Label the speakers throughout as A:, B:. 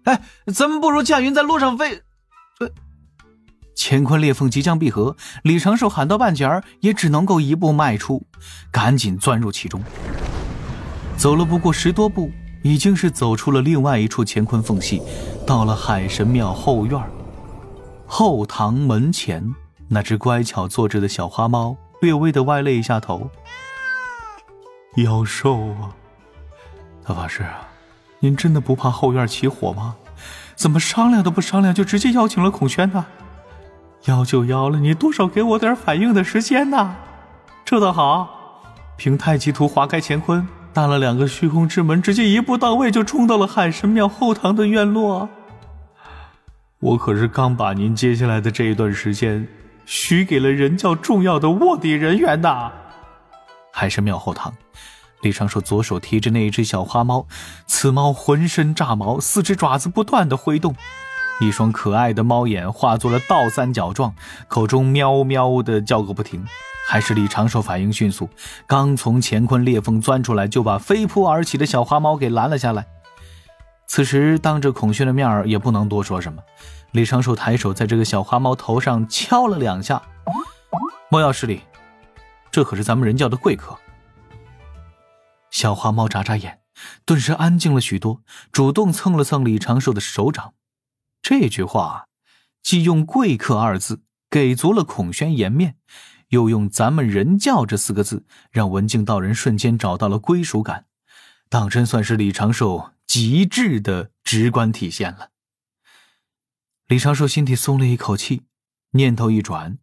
A: 哎，咱们不如驾云在路上飞。乾坤裂缝即将闭合，李长寿喊到半截儿，也只能够一步迈出，赶紧钻入其中。走了不过10多步，已经是走出了另外一处乾坤缝隙，到了海神庙后院。后堂门前，那只乖巧坐着的小花猫略微地歪了一下头。妖兽啊，大法师，您真的不怕后院起火吗？怎么商量都不商量就直接邀请了孔宣呢？邀就邀了，你多少给我点反应的时间呢？这倒好，凭太极图划开乾坤，打了2个虚空之门，直接一步到位就冲到了海神庙后堂的院落。我可是刚把您接下来的这一段时间许给了人教重要的卧底人员呐。海神庙后堂，李长寿左手提着那一只小花猫，此猫浑身炸毛，4只爪子不断地挥动，一双可爱的猫眼化作了倒三角状，口中喵喵地叫个不停。还是李长寿反应迅速，刚从乾坤裂缝钻出来，就把飞扑而起的小花猫给拦了下来。此时当着孔宣的面儿，也不能多说什么。李长寿抬手在这个小花猫头上敲了2下，莫要失礼，这可是咱们人教的贵客。小花猫眨眨眼，顿时安静了许多，主动蹭了蹭李长寿的手掌。这句话既用贵客2字给足了孔宣颜面，又用咱们人教这4个字让文静道人瞬间找到了归属感，当真算是李长寿极致的直观体现了。李长寿心底松了一口气，念头一转，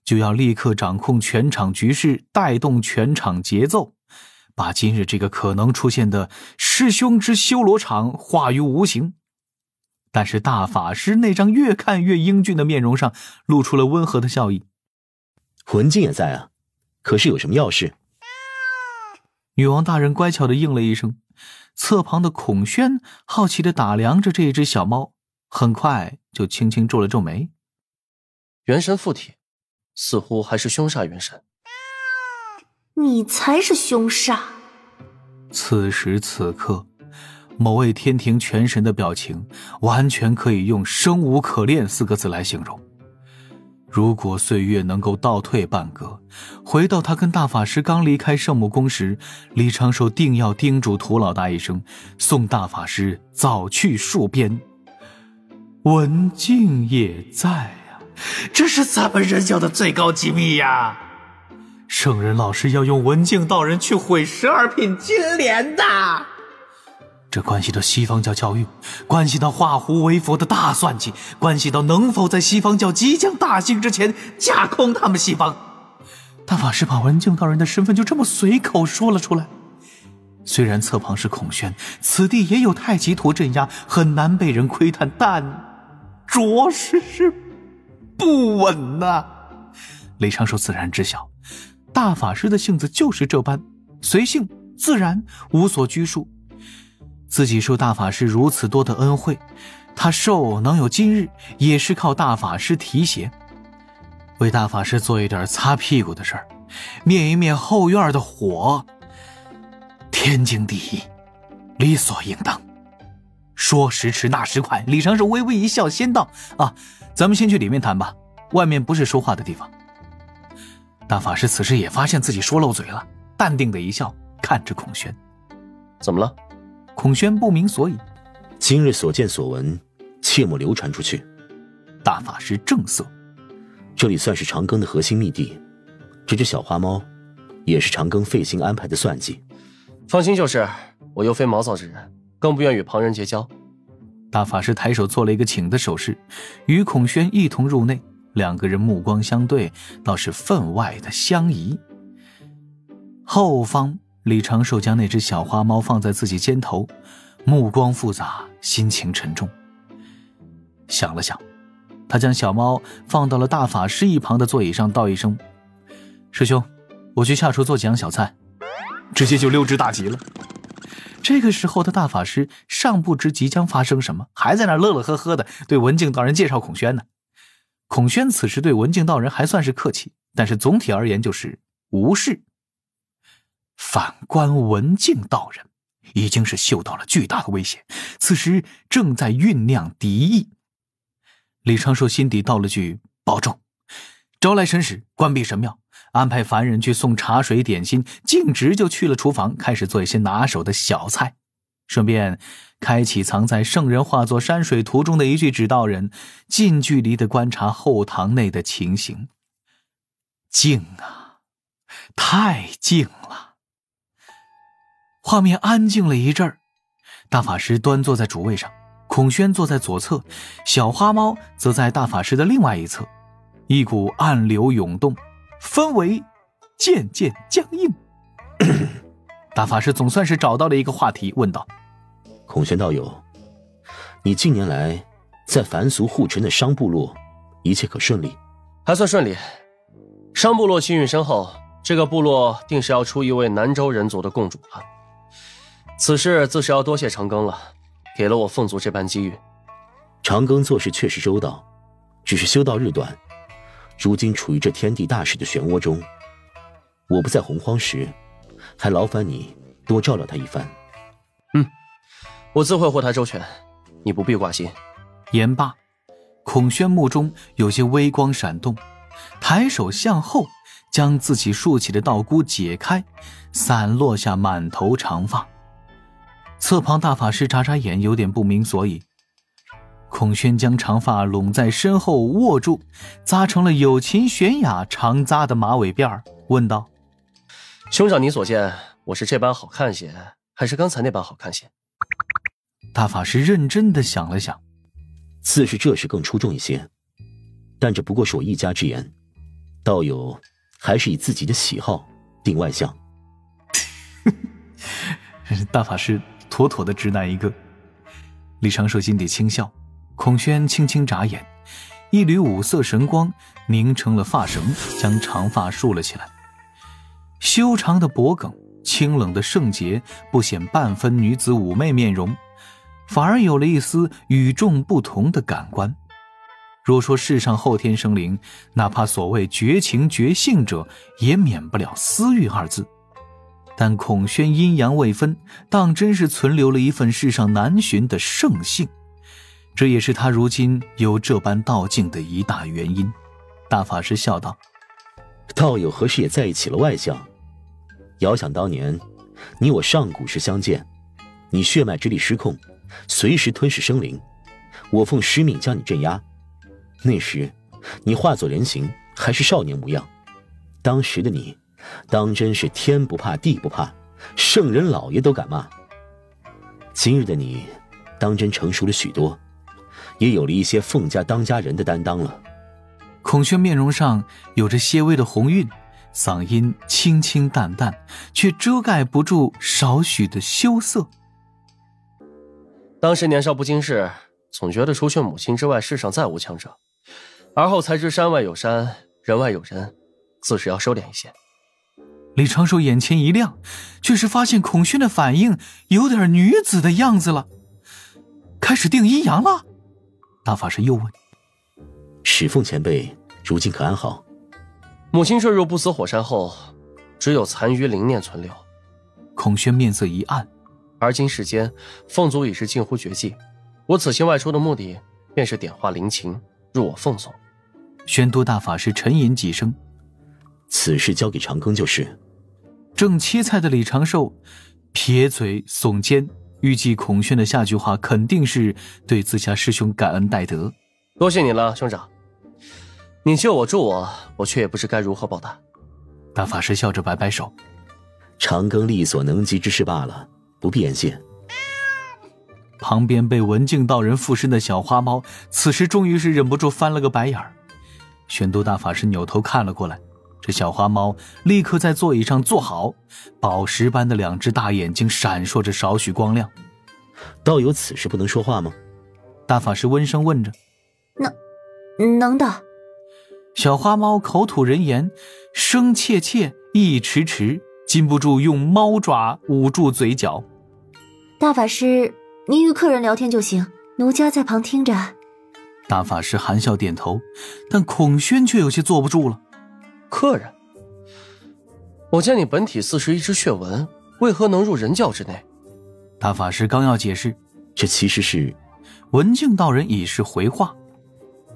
A: 就要立刻掌控全场局势，带动全场节奏，把今日这个可能出现的师兄之修罗场化于无形。但是大法师那张越看越英俊的面容上露出了温和的笑意。
B: 文静也在啊，可是有什么要事？
A: 女王大人乖巧地应了一声，侧旁的孔宣好奇地打量着这只小猫，很快就轻轻皱了皱眉。
C: 元神附体，似乎还是凶煞元神。
D: 你才是凶煞。
A: 此时此刻，某位天庭全神的表情完全可以用生无可恋4个字来形容。如果岁月能够倒退半格，回到他跟大法师刚离开圣母宫时，李长寿定要叮嘱涂老大一声，送大法师早去戍边。文静也在啊，这是咱们人教的最高机密呀！圣人老师要用文静道人去毁12品金莲的，这关系到西方教教育，关系到化胡为佛的大算计，关系到能否在西方教即将大兴之前架空他们西方。大法师把文静道人的身份就这么随口说了出来。虽然侧旁是孔宣，此地也有太极图镇压，很难被人窥探，但着实是不稳呐。李长寿自然知晓，大法师的性子就是这般，随性自然，无所拘束。自己受大法师如此多的恩惠，他受能有今日，也是靠大法师提携。为大法师做一点擦屁股的事儿，灭一灭后院的火，天经地义，理所应当。说时迟那时快，李长寿微微一笑，先道：咱们先去里面谈吧，外面不是说话的地方。大法师此时也发现自己说漏嘴了，淡定的一笑，看着孔宣。
C: 怎么了？
A: 孔宣不明所以。
B: 今日所见所闻，切莫流传出去。
A: 大法师正色：
B: 这里算是长庚的核心密地，这只小花猫也是长庚费心安排的算计。
C: 放心就是，我又非毛躁之人，更不愿与旁人结交。
A: 大法师抬手做了一个请的手势，与孔宣一同入内，2个人目光相对，倒是分外的相宜。后方李长寿将那只小花猫放在自己肩头，目光复杂，心情沉重。想了想，他将小猫放到了大法师一旁的座椅上，道一声：师兄，我去下厨做几样小菜。直接就溜之大吉了。这个时候的大法师尚不知即将发生什么，还在那乐乐呵呵的对文静道人介绍孔宣呢。孔宣此时对文静道人还算是客气，但是总体而言就是无视。反观文静道人，已经是嗅到了巨大的危险，此时正在酝酿敌意。李长寿心底道了句保重，招来神使，关闭神庙，安排凡人去送茶水点心，径直就去了厨房，开始做一些拿手的小菜，顺便开启藏在圣人化作山水图中的一具指导人，近距离地观察后堂内的情形。静啊，太静了。画面安静了一阵儿，大法师端坐在主位上，孔宣坐在左侧，小花猫则在大法师的另外一侧。一股暗流涌动，氛围渐渐僵硬。大法师总算是找到了一个话题，问道：
B: 孔宣道友，你近年来在凡俗护尘的商部落一切可顺利？
C: 还算顺利。商部落气运深厚，这个部落定是要出一位南州人族的共主了。此事自是要多谢长庚了，给了我凤族这般机遇。
B: 长庚做事确实周到，只是修道日短，如今处于这天地大事的漩涡中，我不在洪荒时，还劳烦你多照料他一番。
C: 我自会护他周全，你不必挂心。
A: 言罢，孔宣目中有些微光闪动，抬手向后将自己竖起的道箍解开，散落下满头长发。侧旁大法师眨眨眼，有点不明所以。孔宣将长发拢在身后握住，扎成了有琴玄雅长扎的马尾辫，问道：
C: 兄长你所见，我是这般好看些，还是刚才那般好看些？
A: 大法师认真地想了想，
B: 自是这事更出众一些，但这不过是我一家之言，道友还是以自己的喜好定外相。
A: 大法师妥妥的直男一个。李长寿心底轻笑，孔宣轻轻眨眼，一缕五色神光凝成了发绳，将长发束了起来。修长的脖颈，清冷的圣洁，不显半分女子妩媚面容，反而有了一丝与众不同的感官。若说世上后天生灵，哪怕所谓绝情绝性者，也免不了私欲二字。但孔宣阴阳未分，当真是存留了一份世上难寻的圣性，这也是他如今有这般道境的一大原因。大法师笑道：
B: 道友何时也在意起了外相？遥想当年，你我上古时相见，你血脉之力失控，随时吞噬生灵，我奉师命将你镇压。那时你化作人形，还是少年模样，当时的你当真是天不怕地不怕，圣人老爷都敢骂。今日的你当真成熟了许多，也有了一些凤家当家人的担当了。
A: 孔宣面容上有着些微的红晕，嗓音清清淡淡，却遮盖不住少许的羞涩。
C: 当时年少不经事，总觉得除却母亲之外，世上再无强者。而后才知山外有山，人外有人，自是要收敛一些。
A: 李长寿眼前一亮，却是发现孔宣的反应有点女子的样子了。开始定阴阳了？大法师又问：
B: 史凤前辈如今可安好？
C: 母亲坠入不死火山后，只有残余灵念存留。
A: 孔宣面色一暗，
C: 而今世间凤族已是近乎绝迹，我此行外出的目的便是点化灵情，入我凤族。
A: 宣都大法师沉吟几声：
B: 此事交给长庚就是。
A: 正切菜的李长寿撇嘴耸肩，预计孔宣的下句话肯定是对自家师兄感恩戴德。
C: 多谢你了，兄长。你救我助我，我却也不知该如何报答。
A: 大法师笑着摆摆手：
B: 长庚力所能及之事罢了，不必言谢。
A: 旁边被文静道人附身的小花猫，此时终于是忍不住翻了个白眼儿。玄都大法师扭头看了过来，这小花猫立刻在座椅上坐好，宝石般的两只大眼睛闪烁着少许光亮。
B: 道友此时不能说话吗？
A: 大法师温声问着。
D: 能的。
A: 小花猫口吐人言，声怯怯，意迟迟，禁不住用猫爪捂住嘴角。
D: 大法师，您与客人聊天就行，奴家在旁听着。
A: 大法师含笑点头，但孔宣却有些坐不住了。
C: 客人？我见你本体似是一只血纹，为何能入人教之内？
A: 大法师刚要解释，
B: 这其实是……
A: 文静道人已是回话：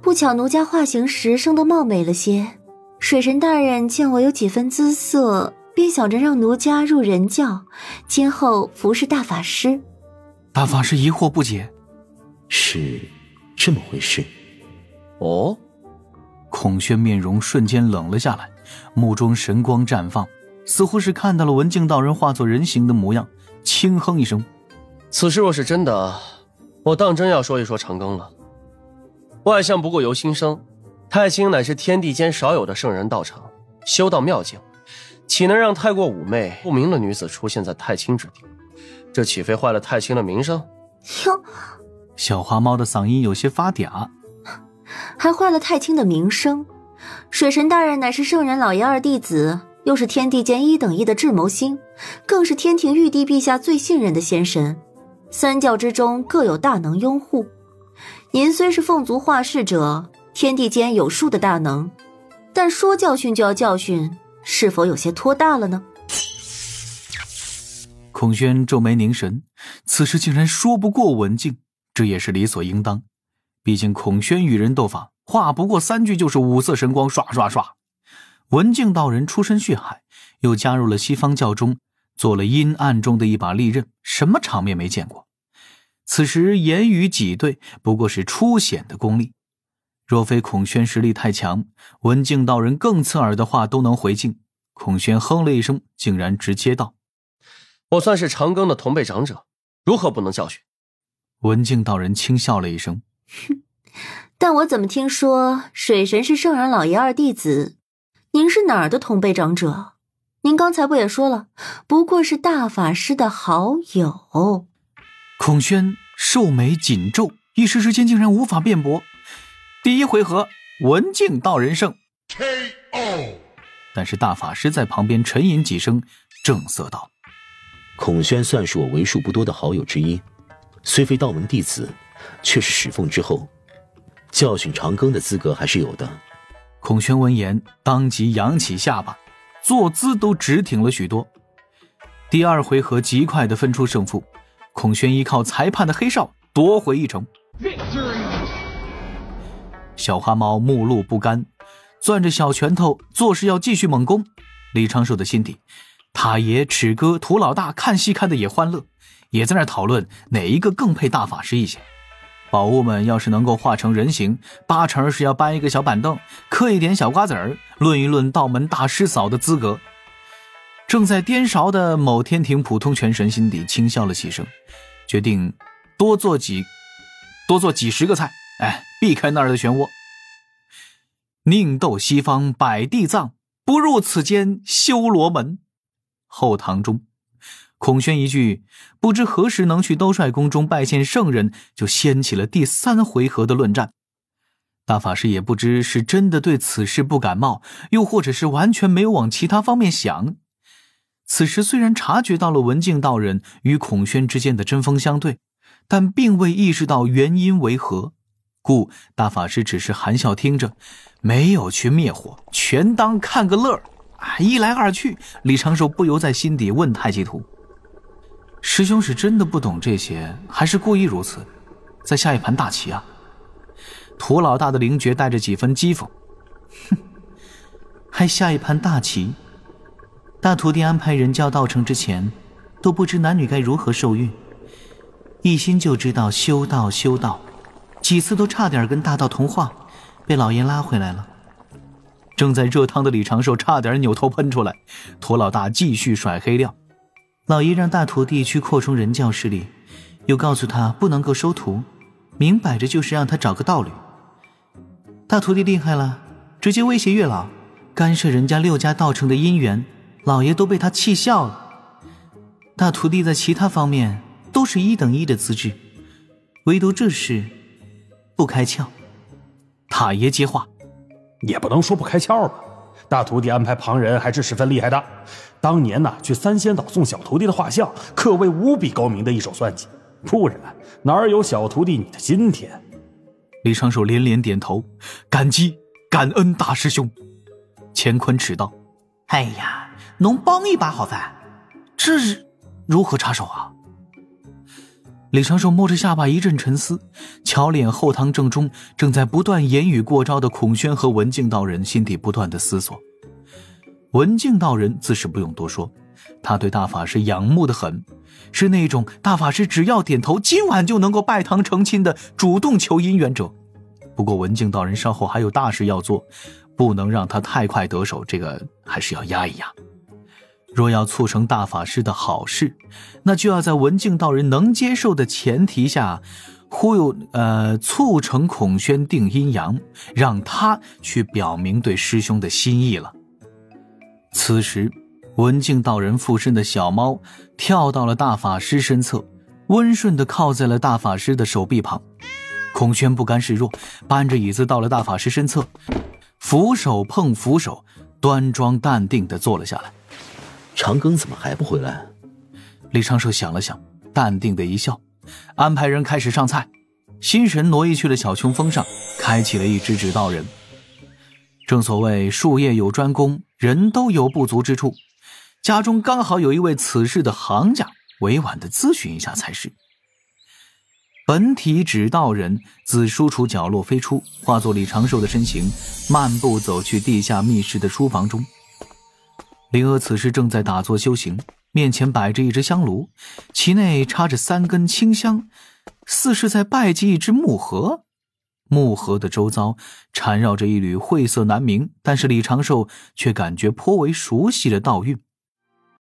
D: 不巧奴家化形时生得貌美了些，水神大人见我有几分姿色，便想着让奴家入人教，今后服侍大法师。
A: 大法师疑惑不解：
B: 是这么回事？
C: 哦。
A: 孔宣面容瞬间冷了下来，目中神光绽放，似乎是看到了文静道人化作人形的模样，轻哼一声：
C: 此事若是真的，我当真要说一说长庚了。外相不过由心生，太清乃是天地间少有的圣人道场，修道妙境，岂能让太过妩媚不明的女子出现在太清之地？这岂非坏了太清的名声？
D: 哟，
A: 小花猫的嗓音有些发嗲。
D: 还坏了太清的名声。水神大人乃是圣人老爷二弟子，又是天地间1等1的智谋星，更是天庭玉帝陛下最信任的仙神，三教之中各有大能拥护。您虽是凤族化世者，天地间有数的大能，但说教训就要教训，是否有些拖大了呢？
A: 孔宣皱眉凝神，此时竟然说不过文静，这也是理所应当。毕竟孔宣与人斗法，话不过3句就是五色神光刷刷刷。文静道人出身血海，又加入了西方教中，做了阴暗中的一把利刃，什么场面没见过。此时言语挤兑，不过是初显的功力。若非孔宣实力太强，文静道人更刺耳的话都能回敬。孔宣哼了一声，竟然直接道：
C: 我算是长庚的同辈长者，如何不能教训？
A: 文静道人轻笑了一声：
D: 但我怎么听说水神是圣人老爷二弟子，您是哪儿的同辈长者？您刚才不也说了，不过是大法师的好友。
A: 孔宣皱眉紧皱，一时之间竟然无法辩驳。第1回合，文静道人胜。KO。但是大法师在旁边沉吟几声，正色道：
B: 孔宣算是我为数不多的好友之一，虽非道门弟子，却是始凤之后，教训长庚的资格还是有的。
A: 孔宣闻言当即扬起下巴，坐姿都直挺了许多。第2回合极快地分出胜负，孔宣依靠裁判的黑哨夺回一城。小花猫目露不甘，攥着小拳头做事要继续猛攻。李长寿的心底，塔爷、尺哥、涂老大看戏看的也欢乐，也在那讨论哪一个更配大法师一些。宝物们要是能够化成人形，8成是要搬一个小板凳，嗑一点小瓜子儿，论一论道门大师嫂的资格。正在颠勺的某天庭普通拳神心底轻笑了几声，决定多做几十个菜，避开那儿的漩涡。宁斗西方百地藏，不入此间修罗门。后堂中，孔宣一句不知何时能去兜率宫中拜见圣人，就掀起了第3回合的论战。大法师也不知是真的对此事不感冒，又或者是完全没有往其他方面想。此时虽然察觉到了文静道人与孔宣之间的针锋相对，但并未意识到原因为何，故大法师只是含笑听着，没有去灭火，全当看个乐。一来二去，李长寿不由在心底问太极图：师兄是真的不懂这些，还是故意如此？再下一盘大棋啊！涂老大的灵觉带着几分讥讽：还下一盘大棋？大徒弟安排人教道成之前，都不知男女该如何受孕，一心就知道修道修道，几次都差点跟大道同化，被老爷拉回来了。正在热汤的李长寿差点扭头喷出来，涂老大继续甩黑料：老爷让大徒弟去扩充人教势力，又告诉他不能够收徒，明摆着就是让他找个道侣。大徒弟厉害了，直接威胁月老，干涉人家6家道成的姻缘，老爷都被他气笑了。大徒弟在其他方面都是1等1的资质，唯独这事不开窍。塔爷接话：
E: 也不能说不开窍吧，大徒弟安排旁人还是十分厉害的。当年去三仙岛送小徒弟的画像，可谓无比高明的一手算计，不然哪儿有小徒弟你的今天？
A: 李长寿连连点头，感激感恩大师兄。乾坤斥道：哎呀，能帮一把好在，这是如何插手啊？李长寿摸着下巴一阵沉思，瞧脸后堂正中正在不断言语过招的孔宣和文静道人心底不断的思索。文静道人自是不用多说，他对大法师仰慕得很，是那种大法师只要点头今晚就能够拜堂成亲的主动求姻缘者。不过文静道人稍后还有大事要做，不能让他太快得手，这个还是要压一压。若要促成大法师的好事，那就要在文静道人能接受的前提下促成孔宣定阴阳，让他去表明对师兄的心意了。此时文静道人附身的小猫跳到了大法师身侧，温顺地靠在了大法师的手臂旁。孔宣不甘示弱，搬着椅子到了大法师身侧，扶手碰扶手，端庄淡定地坐了下来。
B: 长庚怎么还不回来？
A: 李长寿想了想，淡定的一笑，安排人开始上菜，心神挪移去了小琼峰上，开启了一支指导人。正所谓术业有专攻，人都有不足之处，家中刚好有一位此事的行家，委婉地咨询一下才是。本体指导人自书橱角落飞出，化作李长寿的身形，漫步走去地下密室的书房中。灵娥此时正在打坐修行，面前摆着一只香炉，其内插着3根清香，似是在拜祭一只木盒。木盒的周遭缠绕着一缕晦涩难明，但是李长寿却感觉颇为熟悉的道韵。